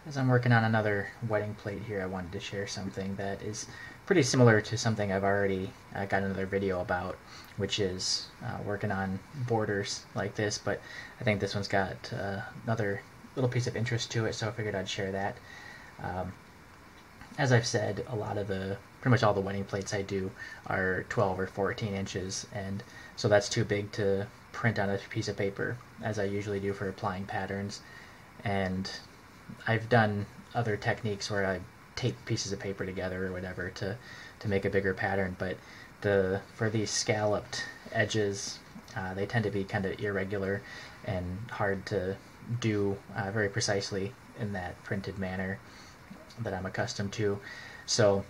As I'm working on another wedding plate here, I wanted to share something that is pretty similar to something I've already got another video about, which is working on borders like this, but I think this one's got another little piece of interest to it, so I figured I'd share that. Um, as I've said, pretty much all the wedding plates I do are 12 or 14 inches, and so that's too big to print on a piece of paper, as I usually do for applying patterns. And I've done other techniques where I tape pieces of paper together or whatever to make a bigger pattern, but for these scalloped edges, they tend to be kind of irregular and hard to do very precisely in that printed manner that I'm accustomed to. So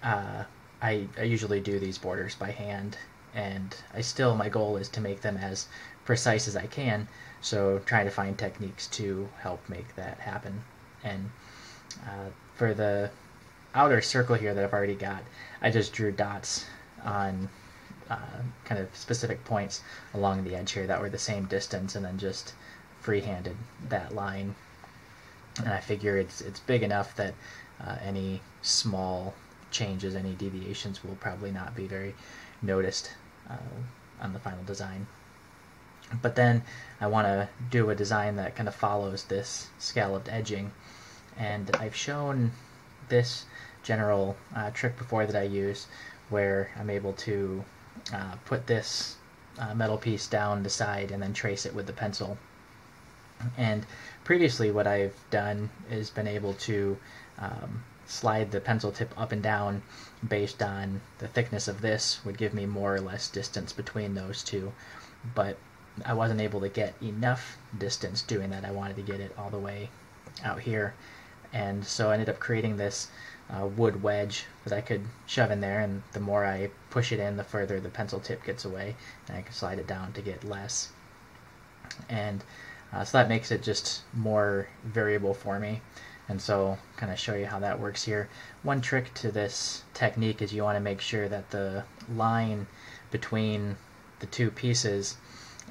I usually do these borders by hand, and my goal is to make them as precise as I can, so trying to find techniques to help make that happen. And for the outer circle here that I've already got, I just drew dots on kind of specific points along the edge here that were the same distance, and then just freehanded that line. And I figure it's big enough that any small changes, any deviations will probably not be very noticed on the final design. But then I want to do a design that kind of follows this scalloped edging, and I've shown this general trick before that I use, where I'm able to put this metal piece down the side and then trace it with the pencil. And previously what I've done is been able to slide the pencil tip up and down based on the thickness of this would give me more or less distance between those two, but I wasn't able to get enough distance doing that. I wanted to get it all the way out here, and so I ended up creating this wood wedge that I could shove in there, and the more I push it in, the further the pencil tip gets away, and I can slide it down to get less. And so that makes it just more variable for me. And so kind of show you how that works here. One trick to this technique is you want to make sure that the line between the two pieces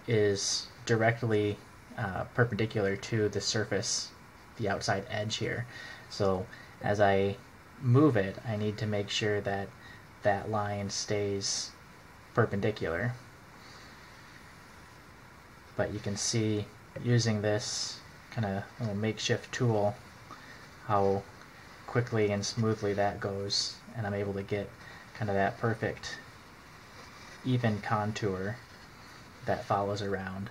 is directly perpendicular to the surface, the outside edge here. So as I move it, I need to make sure that that line stays perpendicular. But you can see, using this kind of little makeshift tool, how quickly and smoothly that goes, and I'm able to get kind of that perfect even contour that follows around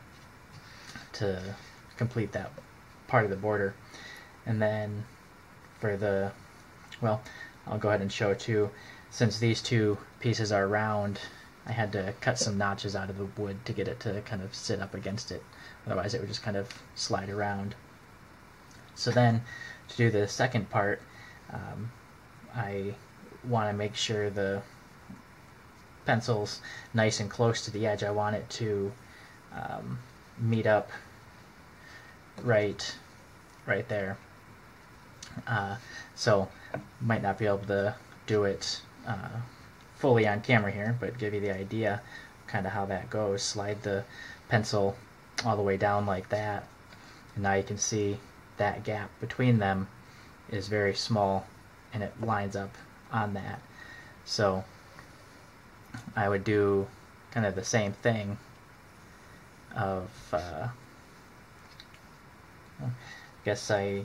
to complete that part of the border. And then I'll go ahead and show too, since these two pieces are round, I had to cut some notches out of the wood to get it to kind of sit up against it. Otherwise it would just kind of slide around. So then, to do the second part, I want to make sure the pencil's nice and close to the edge. I want it to meet up right there. So might not be able to do it fully on camera here, but give you the idea kind of how that goes. Slide the pencil all the way down like that, and now you can see that gap between them is very small, and it lines up on that. So I would do kind of the same thing of I guess I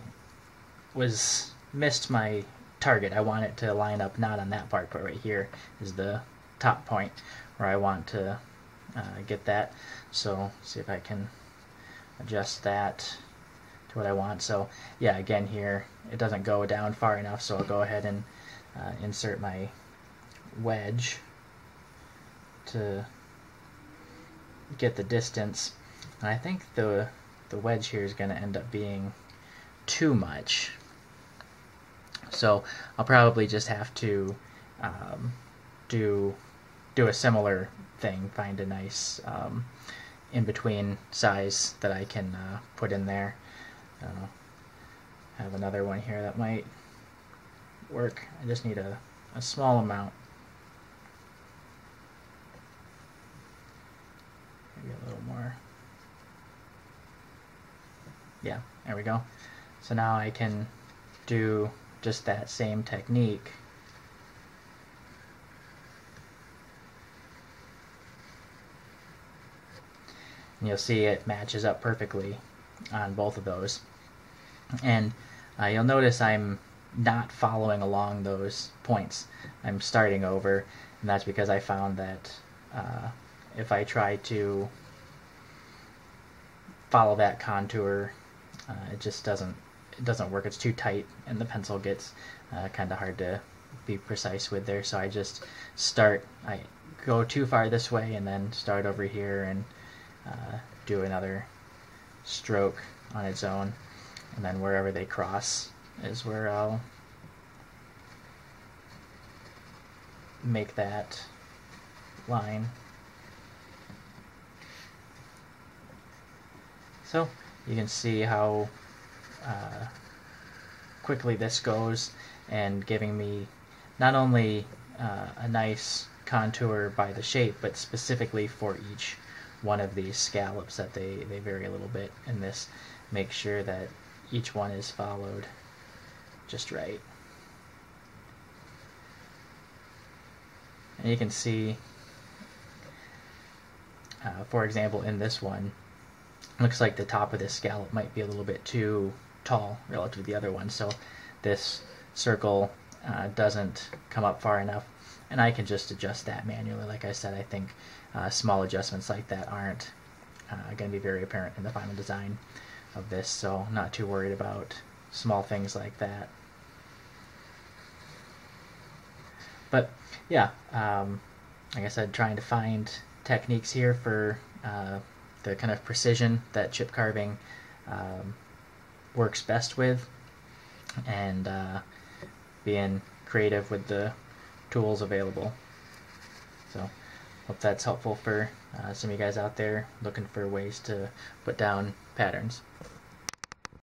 missed my target. I want it to line up not on that part, but right here is the top point where I want to get that. So see if I can adjust that to what I want. So yeah, again here it doesn't go down far enough, so I'll go ahead and insert my wedge to get the distance. And I think the wedge here is going to end up being too much, so I'll probably just have to do a similar thing, find a nice in-between size that I can put in there. Have another one here that might work. I just need a small amount. Maybe a little more. Yeah, there we go. So now I can do just that same technique and you'll see it matches up perfectly on both of those. And you'll notice I'm not following along those points. I'm starting over, and that's because I found that if I try to follow that contour, it just doesn't work. It's too tight, and the pencil gets kind of hard to be precise with there. So I just I go too far this way, and then start over here and do another stroke on its own, and then wherever they cross is where I'll make that line. So you can see how quickly this goes, and giving me not only a nice contour by the shape, but specifically for each one of these scallops that they vary a little bit, and this makes sure that each one is followed just right. And you can see, for example, in this one, looks like the top of this scallop might be a little bit too tall relative to the other one, so this circle doesn't come up far enough, and I can just adjust that manually. Like I said, I think small adjustments like that aren't going to be very apparent in the final design of this, so I'm not too worried about small things like that. But yeah, like I said, trying to find techniques here for the kind of precision that chip carving works best with, and being creative with the tools available. So hope that's helpful for some of you guys out there looking for ways to put down patterns.